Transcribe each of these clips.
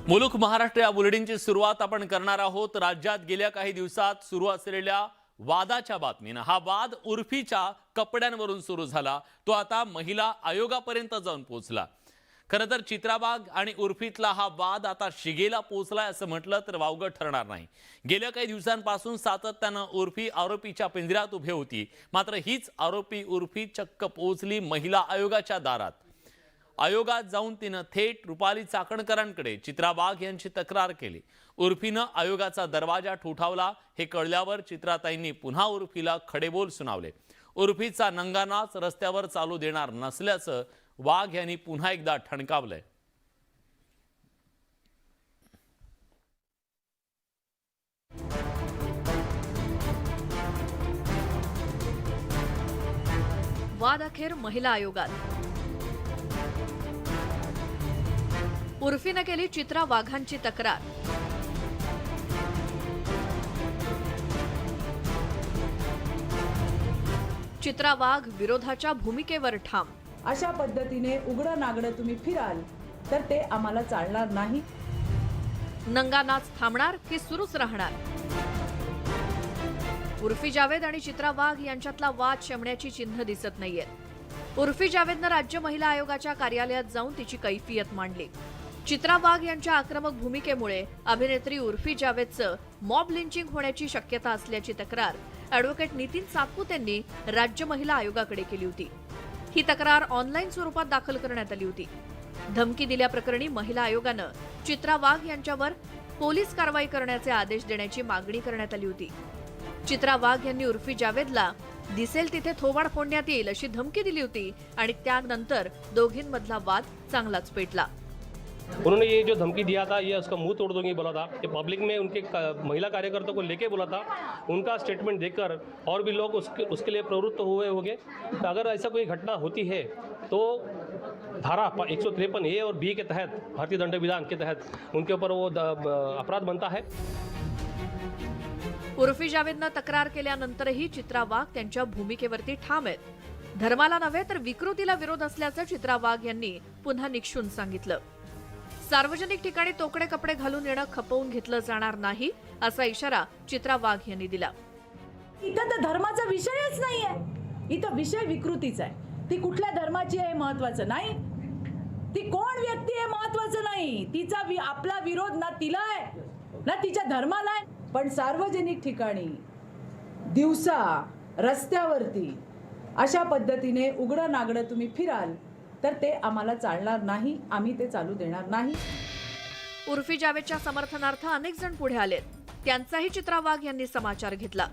मुलुक महाराष्ट्र या बुलेटिनची सुरुवात आपण करणार आहोत। राज्यात गेल्या काही दिवसात सुरू असलेल्या वादाच्या बातमीने हा वाद उर्फीच्या कपड्यांवरून सुरू झाला, तो आता महिला आयोगापर्यंत जाऊन पोहोचला। खरं तर चित्रा वाघ आणि उर्फीतला हा वाद आता शिगेला पोहोचलाय असं म्हटलं तर वावगं ठरणार नाही। गेल्या काही दिवसांपासून सातत्याने उर्फी आरोपीच्या पिंजऱ्यात उभे होती, मात्र हीच आरोपी उर्फी चक्क पोहोचली महिला आयोगाच्या दारात। आयोगात जाऊन तिने थेट रुपाली चाकणकरांकडे चित्रा वाघ यांची तक्रार केली। उर्फीने आयोगाचा दरवाजा ठोठावला हे कळल्यावर चित्राताईंनी पुन्हा उर्फीला खडेबोल सुनावले। उर्फीचा नंगानाच रस्त्यावर चालू देणार नसल्याचं वाघ यांनी पुन्हा एकदा ठणकावलंय। वाद अखेर महिला आयोगात। उर्फीने केली चित्रा वाघांची तक्रार। चित्रा वाघ विरोधाच्या भूमिकेवर ठाम। अशा पद्धतीने उघडं नागडं तुम्ही फिराल तर ते आम्हाला चालणार नाही। नंगानाच थांबणार की सुरूच राहणार? उर्फी जावेद आणि चित्रा वाघ यांच्यातला वाद शमण्याची चिन्ह दिसत नाहीयेत। उर्फी जावेदनं राज्य महिला आयोगाच्या कार्यालयात जाऊन तिची कैफियत मांडली। चित्रा वाघ यांच्या आक्रमक भूमिकेमुळे अभिनेत्री उर्फी जावेदचं मॉब लिंचिंग होण्याची शक्यता असल्याची तक्रार ॲडव्होकेट नितीन सातपुते यांनी राज्य महिला आयोगाकडे केली होती। ही तक्रार ऑनलाईन स्वरूपात दाखल करण्यात आली होती। धमकी दिल्याप्रकरणी महिला आयोगानं चित्रा वाघ यांच्यावर पोलीस कारवाई करण्याचे आदेश देण्याची मागणी करण्यात आली होती। चित्रा वाघ यांनी उर्फी जावेदला दिसेल तिथे थोबाड फोडण्यात येईल अशी धमकी दिली होती आणि त्यानंतर दोघींमधला वाद चांगलाच पेटला। उन्होंने ये जो धमकी दिया था, ये उसका मुंह तोड़ दूंगी बोला था, ये पब्लिक में उनके महिला कार्यकर्ताओं को लेके बोला था। उनका स्टेटमेंट देखकर और भी लोग उसके लिए प्रवृत्त हुए होंगे। तो अगर ऐसा कोई घटना होती है तो धारा 153A और B के तहत, भारतीय दंड विधान के तहत उनके ऊपर वो अपराध बनता है। उर्फी जावेदनं तक्रार केल्यानंतरही चित्रा वाघ त्यांच्या भूमिकेवरती ठाम आहेत। धर्माला नव्हे तर विकृतीला विरोध असल्याचं चित्रा वाघ यांनी पुन्हा निक्षून सांगितलं। सार्वजनिक ठिकाणी तोकडे कपडे घालून येणं खपवून घेतलं जाणार नाही असा इशारा चित्रा वाघ यांनी दिला। इथं तर धर्माचा विषयच नाहीये, इथं विषय विकृतीचा आहे। ती कुठल्या धर्माची आहे महत्वाचं नाही, ती कोण व्यक्ती आहे महत्वाचं नाही, तिचा आपला विरोध ना तिला आहे ना तिच्या धर्माला आहे। पण सार्वजनिक ठिकाणी दिवसा रस्त्यावरती अशा पद्धतीने उघडं नागडं तुम्ही फिराल तर ते आम्हाला चालणार नाही, आम्ही ते चालू देणार नाही। उर्फी जावेदच्या समर्थनार्थ अनेक जण पुढे आलेत, त्यांचाही चित्रा वाघ यांनी समाचार घेतला।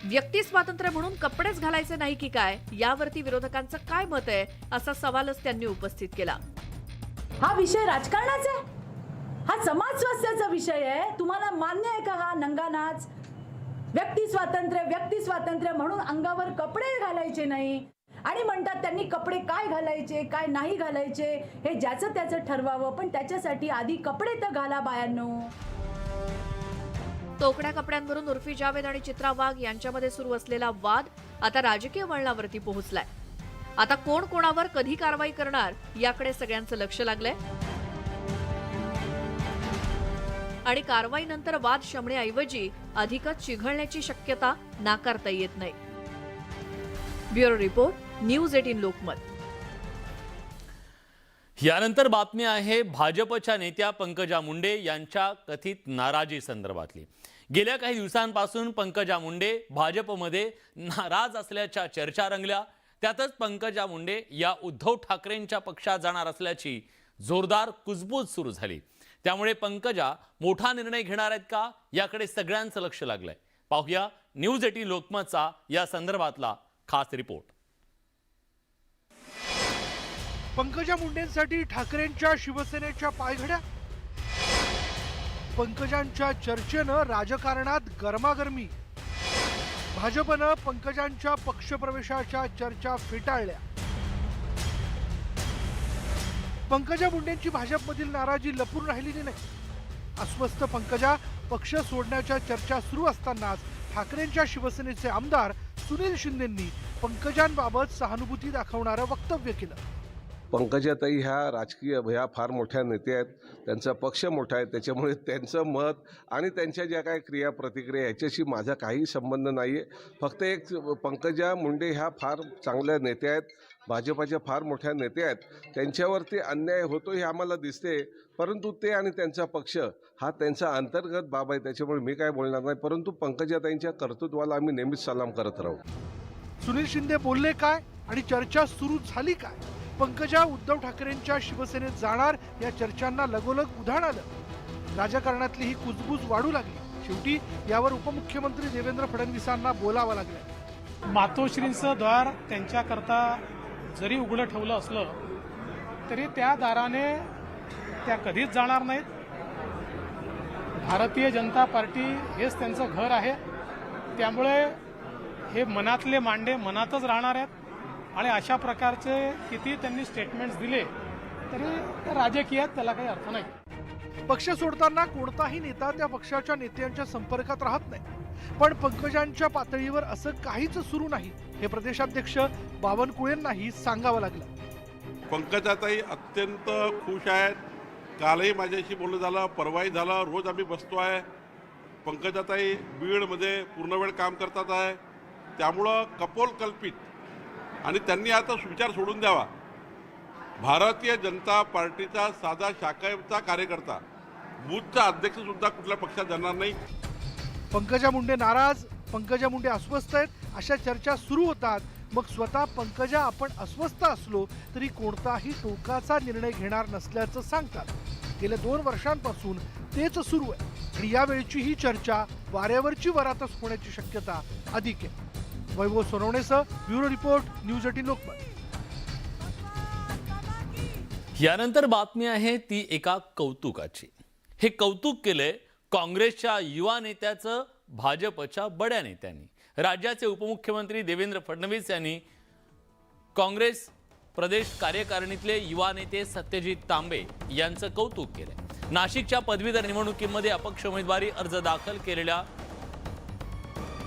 व्यक्ती स्वातंत्र्य म्हणून कपडेच घालायचे नाही की काय, यावरती विरोधकांचं काय मत आहे असा सवालच त्यांनी उपस्थित केला। हा विषय राजकारणाचा आहे, हा समाज स्वास्थ्याचा विषय आहे। तुम्हाला मान्य आहे का हा नंगानाच? व्यक्ती स्वातंत्र्य म्हणून अंगावर कपडे घालायचे नाही आणि म्हणतात त्यांनी कपडे काय घालायचे काय नाही घालायचे हे ज्याचं त्याचं ठरवावं, पण त्याच्यासाठी आधी कपडे तर घाला बायांनो। तोकड्या कपड्यांवरून उर्फी जावेद आणि चित्रा वाघ यांच्यामध्ये सुरू असलेला वाद आता राजकीय वळणावरती पोहोचलाय। आता कोण कोणावर कधी कारवाई करणार याकडे सगळ्यांचं लक्ष लागलंय आणि कारवाईनंतर वाद शमण्याऐवजी अधिकच चिघळण्याची शक्यता नाकारता येत नाही। Bureau report, news 18 Lokmat. यानंतर बातमी आहे भाजपच्या नेत्या पंकजा मुंडे यांच्या कथित नाराजी संदर्भातली। गेल्या काही दिवसांपासून पंकजा मुंडे भाजपमध्ये नाराज असल्याच्या चर्चा रंगल्या। त्यातच पंकजा मुंडे या उद्धव ठाकरेंच्या पक्षात जाणार असल्याची जोरदार कुजबूज सुरू झाली। त्यामुळे पंकजा मोठा निर्णय घेणार आहेत का याकडे सगळ्यांचं लक्ष लागलंय। पाहूया न्यूज 18 लोकमतचा या संदर्भातला खास रिपोर्ट। पंकजा मुंडेंसाठी ठाकरेंच्या शिवसेनेच्या पायघड्या। पंकजांच्या चर्चेनं राजकारणात गरमागरमी। भाजपनं पंकजांच्या पक्षप्रवेशाच्या चर्चा फेटाळल्या। पंकजा मुंडेंची भाजपमधील नाराजी लपून राहिलेली नाही। अस्वस्थ पंकजा पक्ष सोडण्याच्या चर्चा सुरू असतानाच ठाकरेंच्या शिवसेनेचे आमदार सुनील शिंदेंनी पंकजांबाबत सहानुभूती दाखवणारं वक्तव्य केलं। पंकजाताई ह्या फार मोठ्या नेत्या आहेत, त्यांचा पक्ष मोठा आहे, त्याच्यामुळे त्यांचं मत आणि त्यांच्या ज्या काही क्रिया प्रतिक्रिया याच्याशी माझा काही संबंध नाही आहे. फक्त एक पंकजा मुंडे ह्या फार चांगल्या नेत्या आहेत, भाजपाच्या फार मोठ्या नेत्या आहेत, त्यांच्यावरती अन्याय होतो हे आम्हाला दिसते, परंतु ते आणि त्यांचा पक्ष हा त्यांचा अंतर्गत बाब आहे, त्याच्यामुळे मी काय बोलणार नाही. परंतु पंकजाताईंच्या कर्तृत्वाला आम्ही नेहमीच सलाम करत राहू. सुनील शिंदे बोलले काय आणि चर्चा सुरू झाली काय? पंकजा उद्धव ठाकरेंच्या शिवसेनेत जाणार या चर्चांना लगोलग उधाण आलं. राजकारणातली ही कुजबूज वाढू लागली. शेवटी यावर उपमुख्यमंत्री देवेंद्र फडणवीसांना बोलावं लागलं. मातोश्रींचं द्वार त्यांच्याकरता जरी उघडं ठेवलं असलं तरी त्या दाराने त्या कधीच जाणार नाहीत. भारतीय जनता पार्टी हेच त्यांचं घर आहे, त्यामुळे हे मनातले मांडे मनातच राहणार आहेत आणि अशा प्रकारचे किती त्यांनी स्टेटमेंट्स दिले तरी राजकीयात त्याला काही अर्थ नाही. पक्ष सोडताना कोणताही नेता त्या पक्षाच्या नेत्यांच्या संपर्कात राहत नाही, पण पंकजांच्या पातळीवर असं काहीच सुरू नाही हे प्रदेशाध्यक्ष बावनकुळेंनाही सांगावं लागलं. पंकजाताई अत्यंत खुश आहेत. कालही माझ्याशी बोलणं झालं, परवाही झालं. रोज आम्ही बसतो आहे. पंकजाताई बीडमध्ये पूर्ण वेळ काम करतात आहे, त्यामुळं कपोल कल्पित आणि त्यांनी आता विचार सोडून द्यावा. भारतीय जनता पार्टीचा साधा शाखेचा कार्यकर्ता, बूथचा अध्यक्ष सुद्धा कुठल्या पक्षात जाणार नाही. पंकजा मुंडे नाराज, पंकजा मुंडे अस्वस्थ आहेत, अशा चर्चा सुरू होतात. मग स्वतः पंकजा आपण अस्वस्थ असलो तरी कोणताही टोकाचा निर्णय घेणार नसल्याचं सांगतात. गेल्या 2 वर्षांपासून तेच सुरू आहे आणि यावेळची ही चर्चा वाऱ्यावरची वरातच होण्याची शक्यता अधिक आहे. वैभव सोनवणेसह ब्युरो रिपोर्ट, न्यूज 18 लोकमत. यानंतर बातमी आहे ती एका कौतुकाची. हे कौतुक केलंय काँग्रेसच्या युवा नेत्याचं भाजपच्या बड्या नेत्यांनी. राज्याचे उपमुख्यमंत्री देवेंद्र फडणवीस यांनी काँग्रेस प्रदेश कार्यकारिणीतले युवा नेते सत्यजित तांबे यांचं कौतुक केलंय. नाशिकच्या पदवीधर निवडणुकीमध्ये अपक्ष उमेदवारी अर्ज दाखल केलेल्या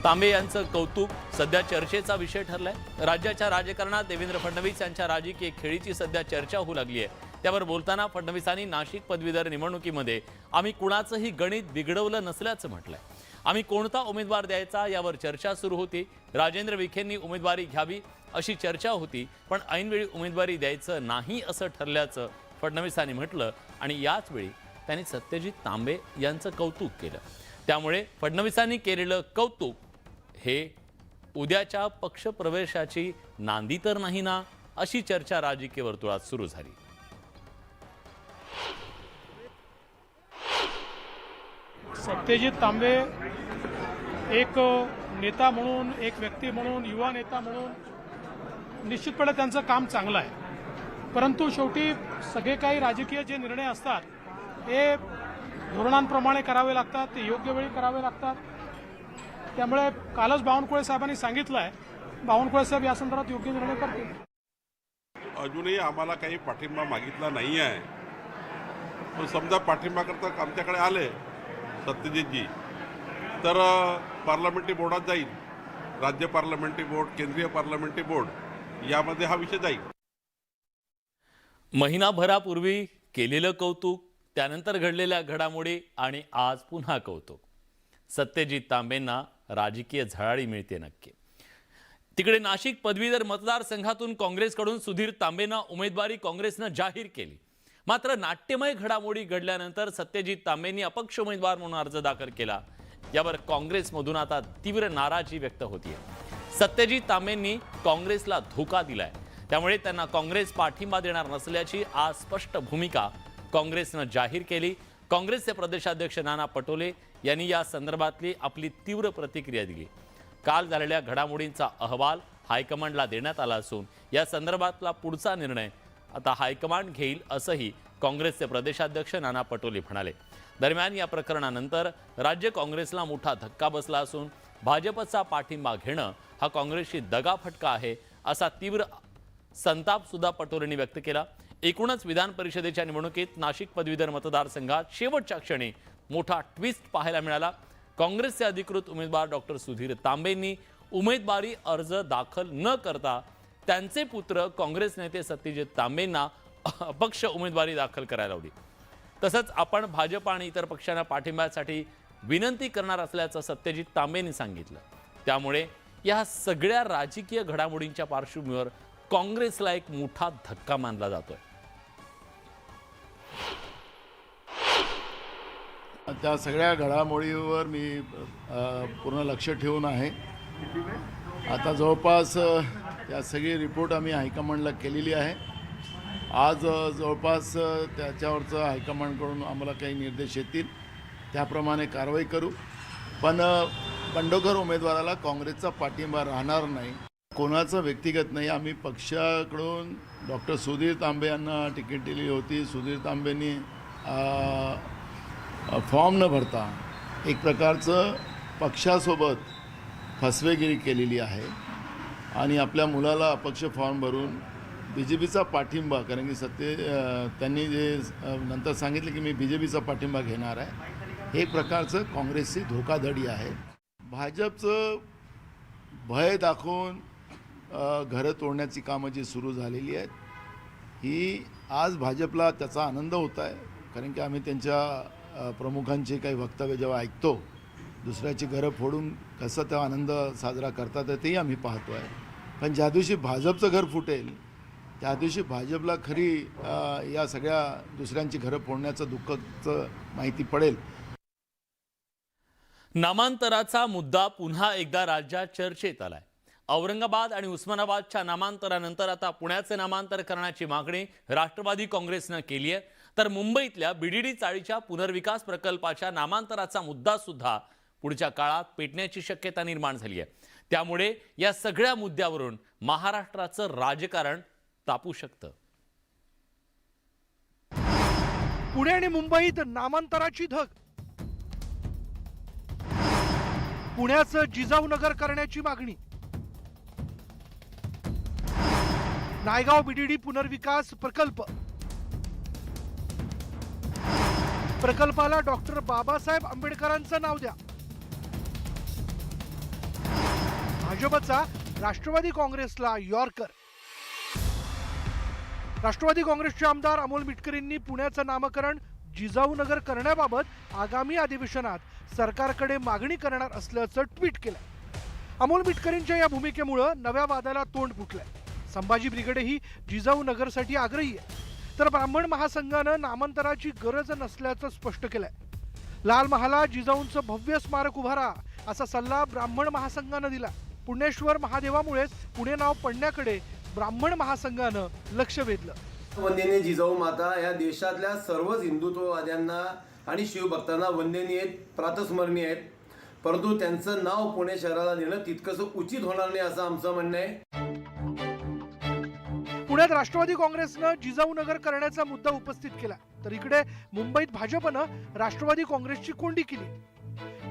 तांबे यांचं कौतुक सध्या चर्चेचा विषय ठरलाय. राज्याच्या राजकारणात देवेंद्र फडणवीस यांच्या राजकीय खेळीची सध्या चर्चा होऊ लागली आहे. त्यावर बोलताना फडणवीसांनी नाशिक पदवीधर निवडणुकीमध्ये आम्ही कुणाचंही गणित बिघडवलं नसल्याचं म्हटलंय. आम्ही कोणता उमेदवार द्यायचा यावर चर्चा सुरू होती. राजेंद्र विखेंनी उमेदवारी घ्यावी अशी चर्चा होती, पण ऐनवेळी उमेदवारी द्यायचं नाही असं ठरल्याचं फडणवीसांनी म्हटलं आणि याच वेळी त्यांनी सत्यजित तांबे यांचं कौतुक केलं. त्यामुळे फडणवीसांनी केलेलं कौतुक हे उद्याच्या पक्षप्रवेशाची नांदी तर नाही ना, अशी चर्चा राजकीय वर्तुळात सुरू झाली. सत्यजित तांबे एक नेता म्हणून, एक व्यक्ती म्हणून, युवा नेता म्हणून निश्चितपणे त्यांचं काम चांगलं आहे. परंतु शेवटी सगळे काही राजकीय जे निर्णय असतात हे धोरणांप्रमाणे करावे लागतात, ते योग्य वेळी करावे लागतात. त्यामुळे कालच बावनकुळे साहेबांनी सांगितलं आहे, बावनकुळे साहेब या संदर्भात योग्य निर्णय करतील. अजूनही आम्हाला काही पाठिंबा मागितला नाही आहे. पण समजा पाठिंबा करता आमच्याकडे आले सत्यजितजी तर पार्लमेंटरी बोर्डात जाईल. राज्य पार्लमेंटरी बोर्ड, केंद्रीय पार्लमेंटरी बोर्ड यामध्ये हा विषय जाईल. महिनाभरापूर्वी केलेलं कौतुक, त्यानंतर घडलेल्या घडामोडी आणि आज पुन्हा कौतुक. सत्यजित तांबेंना राजकीय झळाळी मिळते नक्की. तिकडे नाशिक पदवीधर मतदारसंघातून काँग्रेसकडून सुधीर तांबेंना उमेदवारी काँग्रेसनं जाहीर केली. मात्र नाट्यमय घडामोडी घडल्यानंतर सत्यजित तांबेंनी अपक्ष उमेदवार म्हणून अर्ज दाखल केला. यावर काँग्रेसमधून आता तीव्र नाराजी व्यक्त होतीये. सत्यजित तांबेंनी काँग्रेसला धोका दिलाय, त्यामुळे त्यांना काँग्रेस पाठिंबा देणार नसल्याची आज स्पष्ट भूमिका काँग्रेसनं जाहीर केली. काँग्रेसचे प्रदेशाध्यक्ष नाना पटोले यांनी या संदर्भातली आपली तीव्र प्रतिक्रिया दिली. काल झालेल्या घडामोडींचा अहवाल हायकमांडला देण्यात आला असून या संदर्भातला पुढचा निर्णय आता हायकमांड घेईल असंही काँग्रेसचे प्रदेशाध्यक्ष नाना पटोले म्हणाले. दरम्यान या प्रकरणानंतर राज्य काँग्रेसला मोठा धक्का बसला असून भाजपचा पाठिंबा घेणं हा काँग्रेसची दगाफटका आहे असा तीव्र संताप सुद्धा पटोलेंनी व्यक्त केला. एकूणच विधान परिषदेच्या निवडणुकीत नाशिक पदवीधर मतदारसंघात शेवटच्या क्षणी मोठा ट्विस्ट पाहायला मिळाला. काँग्रेसचे अधिकृत उमेदवार डॉक्टर सुधीर तांबेंनी उमेदवारी अर्ज दाखल न करता त्यांचे पुत्र काँग्रेस नेते सत्यजित तांबेंना अपक्ष उमेदवारी दाखल करायला लावली. तसंच आपण भाजप आणि इतर पक्षांना पाठिंब्यासाठी विनंती करणार असल्याचं सत्यजित तांबेंनी सांगितलं. त्यामुळे या सगळ्या राजकीय घडामोडींच्या पार्श्वभूमीवर काँग्रेसला एक मोठा धक्का मानला जातोय. त्या सगळ्या घडामोडीवर मी पूर्ण लक्ष ठेवून आहे. आता जवळपास त्या सगळी रिपोर्ट आम्ही हायकमांडला केलेली आहे. आज जवळपास त्याच्यावरचं हायकमांडकडून आम्हाला काही निर्देश येतील त्याप्रमाणे कारवाई करू. पण बंडखोर उमेदवाराला काँग्रेसचा पाठिंबा राहणार नाही, कोणाचं व्यक्तिगत नाही. आम्ही पक्षाकडून डॉक्टर सुधीर तांबे यांना तिकीट दिली होती. सुधीर तांबेंनी फॉर्म न भरता एक प्रकारचं पक्षासोबत फसवेगिरी केलेली आहे आणि आपल्या मुलाला अपक्ष फॉर्म भरून BJPचा पाठिंबा, कारण की त्यांनी जे नंतर सांगितलं की मी BJPचा पाठिंबा घेणार आहे, हे एक प्रकारचं काँग्रेसची धोकाधडी आहे. भाजपचं भय दाखवून घरं तोडण्याची कामं जी सुरू झालेली आहेत, ही आज भाजपला त्याचा आनंद होत आहे. कारण की आम्ही त्यांच्या प्रमुखांचे काही वक्तव्य जेव्हा ऐकतो, दुसऱ्याची घरं फोडून कसं त्या आनंद साजरा करतात तेही आम्ही पाहतो आहे. पण ज्या दिवशी भाजपचं घर फुटेल त्या दिवशी भाजपला खरी या सगळ्या दुसऱ्यांची घरं फोडण्याचं दुःखाचं माहिती पडेल. नामांतराचा मुद्दा पुन्हा एकदा राज्यात चर्चेत आलाय. औरंगाबाद आणि उस्मानाबादच्या नामांतरानंतर आता पुण्याचे नामांतर करण्याची मागणी राष्ट्रवादी काँग्रेसनं केली आहे. तर मुंबईतल्या BDD चाळीच्या पुनर्विकास प्रकल्पाच्या नामांतराचा मुद्दा सुद्धा पुढच्या काळात पेटण्याची शक्यता निर्माण झाली आहे. त्यामुळे या सगळ्या मुद्द्यावरून महाराष्ट्राचं राजकारण तापू शकतं. पुणे आणि मुंबईत नामांतराची धग. पुण्याचं जिजाऊनगर करण्याची मागणी. नायगाव BDD पुनर्विकास प्रकल्प. प्रकल्पाला डॉक्टर बाबासाहेब आंबेडकरांचं नाव द्या. भाजपचा राष्ट्रवादी काँग्रेसला यॉर्कर. राष्ट्रवादी काँग्रेसचे आमदार अमोल मिटकरींनी पुण्याचं नामकरण जिजाऊनगर करण्याबाबत आगामी अधिवेशनात सरकारकडे मागणी करणार असल्याचं ट्विट केलं. अमोल मिटकरींच्या या भूमिकेमुळे नव्या वादाला तोंड फुटलंय. संभाजी ब्रिगेडही जिजाऊनगरसाठी आग्रही आहे, तर ब्राह्मण महासंघानं नामांतराची गरज नसल्याचं स्पष्ट केलंय. लाल महाला जिजाऊंचं भव्य स्मारक उभारा असा सल्ला ब्राह्मण महासंघानं दिला. पुणेश्वर महादेवामुळेच पुणे नाव पडण्याकडे ब्राह्मण महासंघानं लक्ष वेधलं. वंदनीय जिजाऊ माता या देशातल्या सर्वच हिंदुत्ववाद्यांना आणि शिवभक्तांना वंदनीय आहेत, प्रातस्मरणीय आहेत. परंतु त्यांचं नाव पुणे शहराला देणं तितकंसं उचित होणार नाही असं आमचं म्हणणं आहे. पुण्यात राष्ट्रवादी काँग्रेसनं जिजाऊनगर करण्याचा मुद्दा उपस्थित केला, तर इकडे मुंबईत भाजपनं राष्ट्रवादी काँग्रेसची कोंडी केली.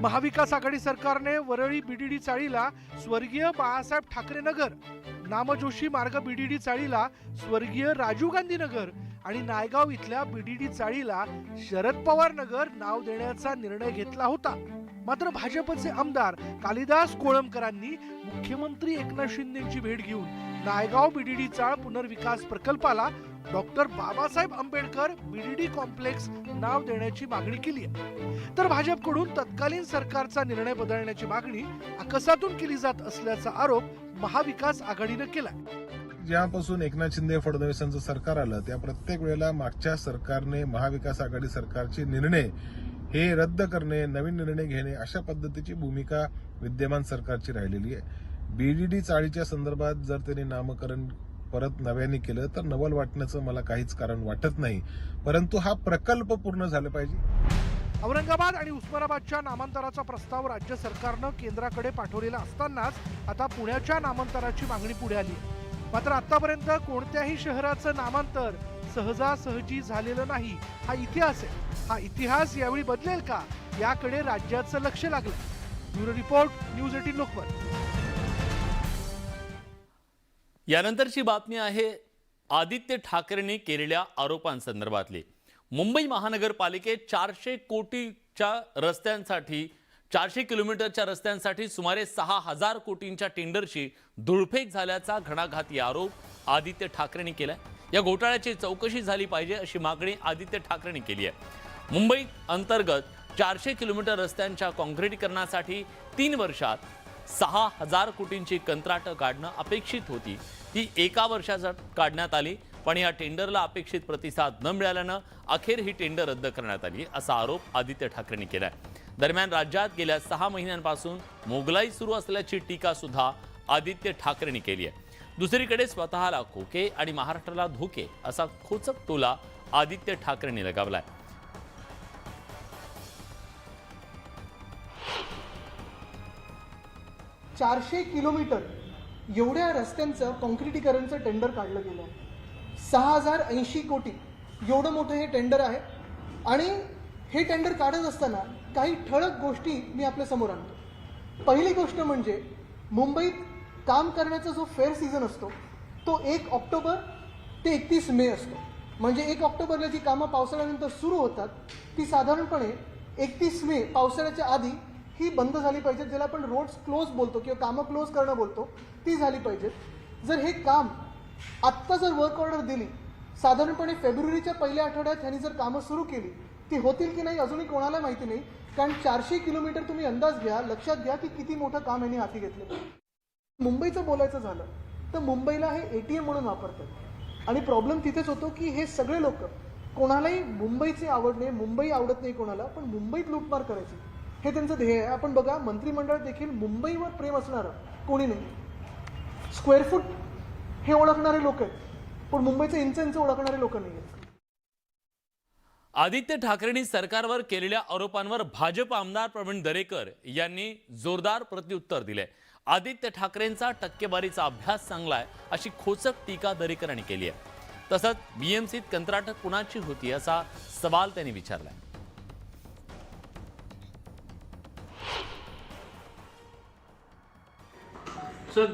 महाविकास आघाडी सरकारने वरळी BDD चाळीला स्वर्गीय बाळासाहेब ठाकरे नगर, नामजोशी मार्ग BDD चाळीला स्वर्गीय राजीव गांधी नगर आणि नायगाव इथल्या BDD चाळीला शरद पवार नगर नाव देण्याचा निर्णय घेतला होता. मात्र भाजपचे आमदार कालिदास कोळंबकरांनी मुख्यमंत्री एकनाथ शिंदेची भेट घेऊन नायगाव BDD चाळ पुनर्विकास प्रकल्पाला doctor Babasaheb Ambedkar BDD complex नाव देण्याची मागणी केली आहे. तर भाजपकडून तत्कालीन सरकारचा निर्णय बदलण्याची मागणी आकसातून केली जात असल्याचा आरोप महाविकास आघाडीनं केला. ज्यापासून एकनाथ शिंदे फडणवीसांचं सरकार आलं त्या प्रत्येक वेळेला मागच्या सरकारने महाविकास आघाडी सरकारचे निर्णय हे रद्द करणे, नवीन निर्णय घेणे अशा पद्धतीची भूमिका विद्यमान सरकारची राहिलेली आहे. BDD चाळीच्या संदर्भात जर त्यांनी नामकरण परत नव्याने केलं तर नवल वाटण्याचं मला काहीच कारण वाटत नाही, परंतु हा प्रकल्प पूर्ण झाला पाहिजे. औरंगाबाद आणि उस्मानाबादच्या नामांतराचा प्रस्ताव राज्य सरकारनं केंद्राकडे पाठवलेला असतानाच आता पुण्याच्या नामांतराची मागणी पुढे आली. मात्र आतापर्यंत कोणत्याही शहराचं नामांतर सहजासहजी झालेलं नाही हा इतिहास आहे. हा इतिहास यावेळी बदलेल का याकडे राज्याचं लक्ष लागलं. Bureau report, news 18 Lokmat. यानंतरची बातमी आहे आदित्य ठाकरेंनी केलेल्या आरोपांसंदर्भातली. मुंबई महानगरपालिकेत 400 कोटीच्या रस्त्यांसाठी 400 किलोमीटरच्या रस्त्यांसाठी सुमारे 6,000 कोटींच्या टेंडरची धुळफेक झाल्याचा घणाघाती आरोप आदित्य ठाकरेंनी केलाय. या घोटाळ्याची चौकशी झाली पाहिजे अशी मागणी आदित्य ठाकरेंनी केली आहे. मुंबई अंतर्गत 400 किलोमीटर रस्त्यांच्या काँक्रिटीकरणासाठी 3 वर्षात 6,000 कोटींची कंत्राटं काढणं अपेक्षित होती. ती एका वर्षात काढण्यात आली, पण या टेंडरला अपेक्षित प्रतिसाद न मिळाल्यानं अखेर ही टेंडर रद्द करण्यात आली असा आरोप आदित्य ठाकरेंनी केलाय. दरम्यान राज्यात गेल्या 6 महिन्यांपासून मोगलाई सुरू असल्याची टीका सुद्धा आदित्य ठाकरेंनी केली आहे. दुसरीकडे स्वतःला खोके आणि महाराष्ट्राला धोके असा खोचक टोला आदित्य ठाकरेंनी लगावलाय. चारशे किलोमीटर एवढ्या रस्त्यांचं काँक्रिटीकरणचं टेंडर काढलं गेलं आहे. 6,080 कोटी एवढं मोठं हे टेंडर आहे. आणि हे टेंडर काढत असताना काही ठळक गोष्टी मी आपल्या समोर आणतो. पहिली गोष्ट म्हणजे मुंबईत काम करण्याचा जो फेअर सीझन असतो तो 1 ऑक्टोबर ते 31 मे असतो. म्हणजे 1 ऑक्टोबरला जी कामं पावसाळ्यानंतर सुरू होतात ती साधारणपणे 31 मे पावसाळ्याच्या आधी ही बंद झाली पाहिजेत, ज्याला आपण रोड्स क्लोज बोलतो किंवा कामं क्लोज करणं बोलतो, ती झाली पाहिजेत. जर हे काम आत्ता जर वर्क ऑर्डर दिली, साधारणपणे फेब्रुवारीच्या पहिल्या आठवड्यात ह्यांनी जर कामं सुरू केली, ती होतील की नाही अजूनही कोणाला माहिती नाही. कारण 400 किलोमीटर तुम्ही अंदाज घ्या, लक्षात घ्या की किती मोठं काम यांनी हाती घेतलं. मुंबईचं बोलायचं झालं तर मुंबईला हे ATM म्हणून वापरतात. आणि प्रॉब्लेम तिथेच होतो की हे सगळे लोक, कोणालाही मुंबईची आवड नाही, मुंबई आवडत नाही कोणाला, पण मुंबईत लूटमार करायची हे त्यांचं ध्येय आहे. आपण बघा, मंत्रिमंडळात देखील मुंबईवर प्रेम असणारं कोणी नाही. स्क्वेअर फूट हे ओळखणारे लोक आहेत, पण मुंबईचं इंच ओळखणारे लोक नाही आहेत. आदित्य ठाकरेंनी सरकारवर केलेल्या आरोपांवर भाजप आमदार प्रवीण दरेकर यांनी जोरदार प्रत्युत्तर दिले. आदित्य ठाकरेंचा टक्केवारीचा अभ्यास चांगला आहे अशी खोचक टीका दरेकरांनी केली आहे. तसंच BMCत कंत्राट कुणाची होती असा सवाल त्यांनी विचारलाय.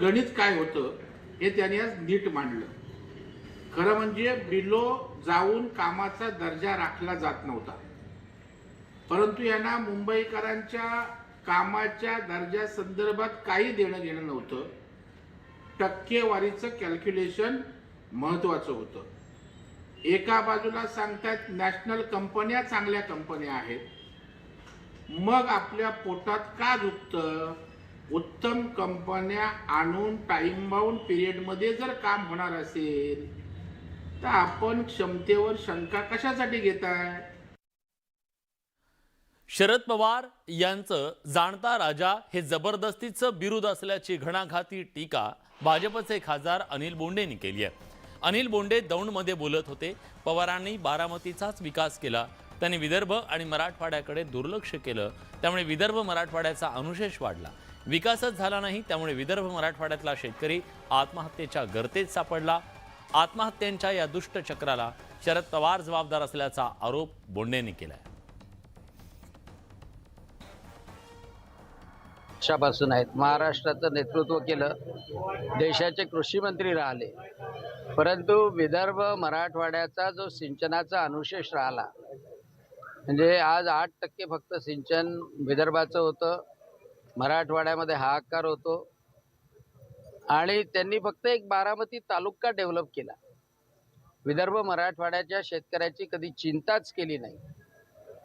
गणित काय होतं हे त्यांनी आज नीट मांडलं. खरं म्हणजे बिलो जाऊन कामाचा दर्जा राखला जात नव्हता, परंतु यांना मुंबईकरांच्या कामाच्या दर्जा संदर्भात काही देणं घेणं नव्हतं. टक्केवारीचं कॅल्क्युलेशन महत्त्वाचं होतं. एका बाजूला सांगतात नॅशनल कंपन्या चांगल्या कंपन्या आहेत, मग आपल्या पोटात का दुखतं? उत्तम कंपन्या आणून टाइम बाउंड पिरियडमध्ये जर काम होणार असेल तर आपण क्षमतेवर शंका कशासाठी घेताय? शरद पवार यांचं जाणता राजा हे जबरदस्तीचं बिरुद असल्याची घणाघाती टीका भाजपचे खासदार अनिल बोंडेंनी केली आहे. अनिल बोंडे दौंडमध्ये बोलत होते. पवारांनी बारामतीचाच विकास केला, त्यांनी विदर्भ आणि मराठवाड्याकडे दुर्लक्ष केलं, त्यामुळे विदर्भ मराठवाड्याचा अनुशेष वाढला. विकासच झाला नाही, त्यामुळे विदर्भ मराठवाड्यातला शेतकरी आत्महत्येच्या गर्तेत सापडला. आत्महत्यांच्या या दुष्ट चक्राला शरद पवार जबाबदार असल्याचा आरोप बोंडेंनी केलाय. पक्षापासून आहेत, महाराष्ट्राचं नेतृत्व केलं, देशाचे कृषी मंत्री राहिले, परंतु विदर्भ मराठवाड्याचा जो सिंचनाचा अनुशेष राहिला, म्हणजे आज 8% फक्त सिंचन विदर्भाचं होतं, मराठवाड्यामध्ये हाहाकार होतो. आणि त्यांनी फक्त एक बारामती तालुका डेव्हलप केला. विदर्भ मराठवाड्याच्या शेतकऱ्याची कधी चिंताच केली नाही.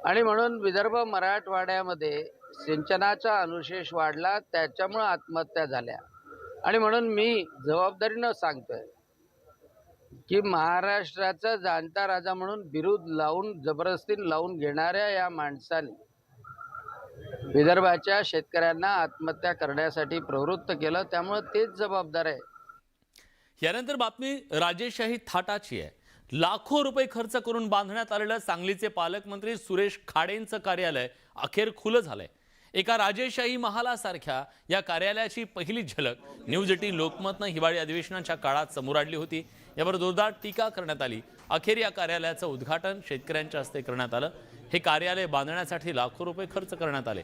आणि म्हणून विदर्भ मराठवाड्यामध्ये सिंचनाचा अनुशेष वाढला, त्याच्यामुळे आत्महत्या झाल्या. आणि म्हणून मी जबाबदारीनं सांगतोय की महाराष्ट्राचा जाणता राजा म्हणून बिरुद लावून जबरदस्तीने लावून घेणाऱ्या या माणसाने विदर्भाच्या शेतकऱ्यांना आत्महत्या करण्यासाठी प्रवृत्त केलं, त्यामुळे तेच जबाबदार आहे. यानंतर बातमी राजेशाही थाटाची आहे. लाखो रुपये खर्च करून बांधण्यात आलेलं सांगलीचे पालकमंत्री सुरेश खाडेंचं कार्यालय अखेर खुलं झालंय. एका राजेशाही महालासारख्या या कार्यालयाची पहिली झलक न्यूज 18 लोकमतनं हिवाळी अधिवेशनाच्या काळात समोर आणली होती. यावर जोरदार टीका करण्यात आली. अखेर या कार्यालयाचं उद्घाटन शेतकऱ्यांच्या हस्ते करण्यात आलं. हे कार्यालय बांधण्यासाठी लाखो रुपये खर्च करण्यात आले.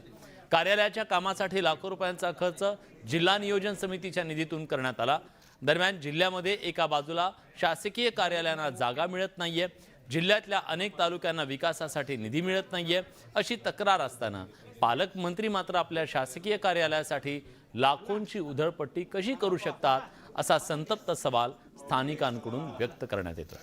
कार्यालयाच्या कामासाठी लाखो रुपयांचा खर्च जिल्हा नियोजन समितीच्या निधीतून करण्यात आला. दरम्यान जिल्ह्यामध्ये एका बाजूला शासकीय कार्यालयांना जागा मिळत नाहीये, जिल्ह्यातल्या अनेक तालुक्यांना विकासासाठी निधी मिळत नाहीये अशी तक्रार असताना पालकमंत्री मात्र आपल्या शासकीय कार्यालयासाठी लाखोंची उधळपट्टी कशी करू शकतात असा संतप्त सवाल स्थानिकांकडून व्यक्त करण्यात येतो.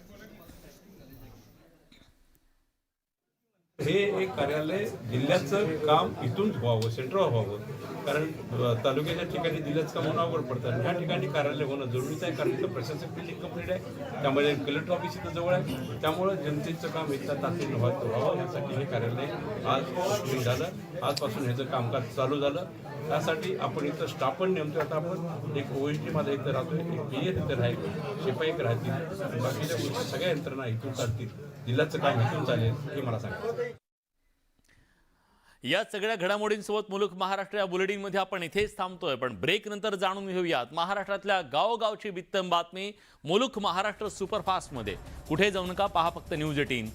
हे एक कार्यालय जिल्ह्याचं काम इथून व्हावं, सेंटरवर व्हावं, कारण तालुक्याच्या ठिकाणी जिल्ह्याचं काम होणं अवघड पडतं. ह्या ठिकाणी कार्यालय होणं जरुरीचं आहे, कारण इथं प्रशासक बिल्डिंग कंप्लीट आहे, त्यामध्ये कलेक्टर ऑफिस इथं जवळ आहे. त्यामुळं जनतेचं काम इथं तातडीनं व्हावं यासाठी हे कार्यालय आज ओपनिंग झालं. आजपासून ह्याचं कामकाज चालू झालं. त्यासाठी आपण इथं स्टाफ पण नेमतोय. आता आपण एक OSD मध्ये इथं राहतोय, एक PS इथं राहील, शिपाई एक राहतील, बाकीच्या गोष्टी सगळ्या यंत्रणा इथून चालतील. जिल्ह्याचं काम इथून चालेल हे मला सांगायचं. या सगळ्या घडामोडींसोबत मुलुक महाराष्ट्र या बुलेटिनमध्ये आपण इथेच थांबतोय, पण ब्रेक नंतर जाणून घेऊयात महाराष्ट्रातल्या गावोगावची बित्तम बातमी मुलुक महाराष्ट्र सुपरफास्टमध्ये. कुठे जाऊ नका, पहा फक्त न्यूज 18.